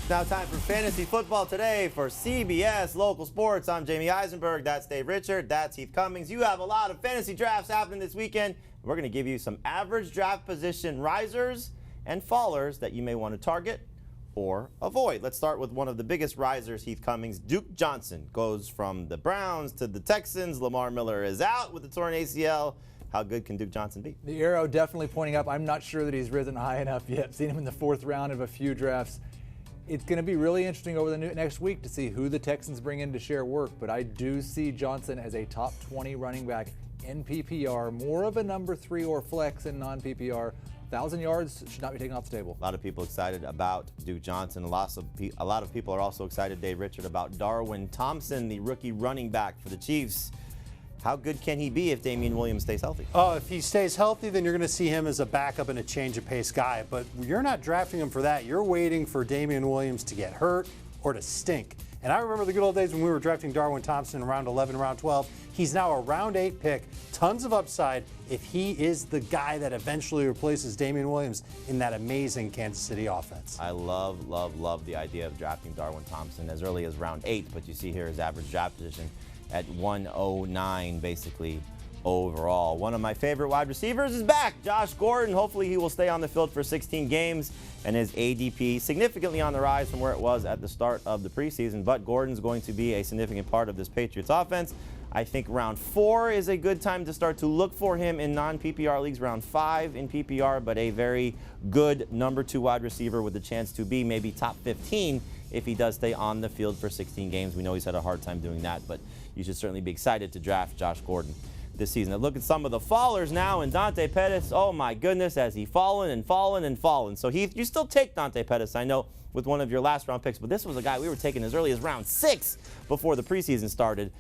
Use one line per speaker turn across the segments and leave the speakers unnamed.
Now time for Fantasy Football Today for CBS Local Sports. I'm Jamey Eisenberg. That's Dave Richard. That's Heath Cummings. You have a lot of fantasy drafts happening this weekend. We're going to give you some average draft position risers and fallers that you may want to target or avoid. Let's start with one of the biggest risers, Heath Cummings. Duke Johnson goes from the Browns to the Texans. Lamar Miller is out with the torn ACL. How good can Duke Johnson be?
The arrow definitely pointing up. I'm not sure that he's risen high enough yet. Seen him in the 4th round of a few drafts. It's going to be really interesting over the next week to see who the Texans bring in to share work, but I do see Johnson as a top 20 running back in PPR, more of a number 3 or flex in non-PPR. 1,000 yards should not be taken off the table.
A lot of people excited about Duke Johnson. A lot of people are also excited, Dave Richard, about Darwin Thompson, the rookie running back for the Chiefs. How good can he be if Damian Williams stays healthy?
If he stays healthy, then you're going to see him as a backup and a change of pace guy. But you're not drafting him for that. You're waiting for Damian Williams to get hurt or to stink. And I remember the good old days when we were drafting Darwin Thompson in round 11, round 12. He's now a round 8 pick. Tons of upside if he is the guy that eventually replaces Damian Williams in that amazing Kansas City offense.
I love the idea of drafting Darwin Thompson as early as round 8, but you see here his average draft position at 109 basically overall. One of my favorite wide receivers is back, Josh Gordon. Hopefully he will stay on the field for 16 games and his ADP significantly on the rise from where it was at the start of the preseason, but Gordon's going to be a significant part of this Patriots offense. I think round 4 is a good time to start to look for him in non-PPR leagues. Round 5 in PPR, but a very good number 2 wide receiver with a chance to be maybe top 15 if he does stay on the field for 16 games. We know he's had a hard time doing that, but you should certainly be excited to draft Josh Gordon this season. Now look at some of the fallers now, and DANTE PETTIS, oh my goodness, has he fallen and fallen and fallen. So Heath, you still take DANTE PETTIS, I know, with one of your last round picks, but this was a guy we were taking as early as round 6 before the preseason started.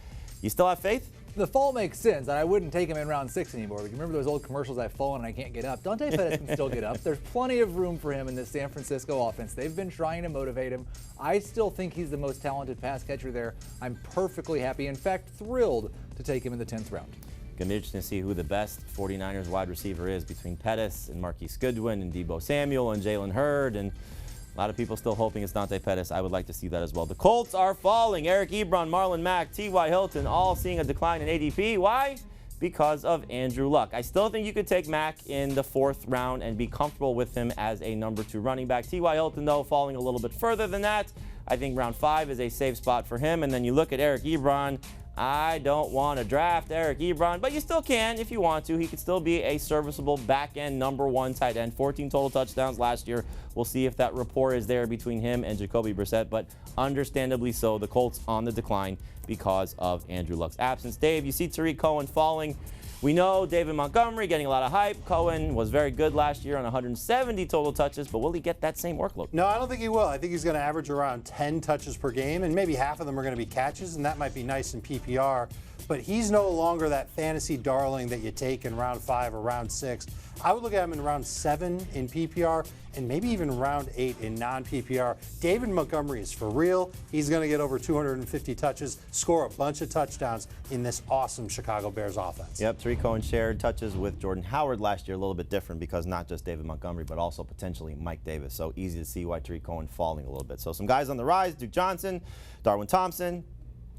You still have faith?
The fall makes sense, and I wouldn't take him in round 6 anymore. But you remember those old commercials, I've fallen and I can't get up? DANTE PETTIS can still get up. There's plenty of room for him in this San Francisco offense. They've been trying to motivate him. I still think he's the most talented pass catcher there. I'm perfectly happy, in fact, thrilled to take him in the 10th round.
Going to be interesting to see who the best 49ers wide receiver is between Pettis and Marquise Goodwin and Deebo Samuel and Jalen Hurd, and a lot of people still hoping it's DANTE PETTIS. I would like to see that as well. The Colts are falling. Eric Ebron, Marlon Mack, T.Y. Hilton all seeing a decline in ADP. Why? Because of Andrew Luck. I still think you could take Mack in the 4th round and be comfortable with him as a number 2 running back. T.Y. Hilton, though, falling a little bit further than that. I think round 5 is a safe spot for him. And then you look at Eric Ebron. I don't want to draft Eric Ebron, but you still can if you want to. He could still be a serviceable back-end number 1 tight end. 14 total touchdowns last year. We'll see if that rapport is there between him and Jacoby Brissett, but understandably so, the Colts on the decline because of Andrew Luck's absence. Dave, you see Tariq Cohen falling. We know David Montgomery getting a lot of hype. Cohen was very good last year on 170 total touches, but will he get that same workload?
No, I don't think he will. I think he's going to average around 10 touches per game, and maybe half of them are going to be catches, and that might be nice in PPR. But he's no longer that fantasy darling that you take in round 5 or round 6. I would look at him in round 7 in PPR and maybe even round 8 in non-PPR. David Montgomery is for real. He's going to get over 250 touches, score a bunch of touchdowns in this awesome Chicago Bears offense.
Yep, Tariq Cohen shared touches with Jordan Howard last year, a little bit different because not just David Montgomery, but also potentially Mike Davis. So easy to see why Tariq Cohen falling a little bit. So some guys on the rise, Duke Johnson, Darwin Thompson,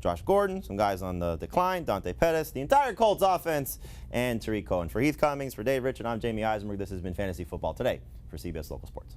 Josh Gordon, some guys on the decline, DANTE PETTIS, the entire Colts offense, and Tariq Cohen. For Heath Cummings, for Dave Richard, I'm Jamey Eisenberg. This has been Fantasy Football Today for CBS Local Sports.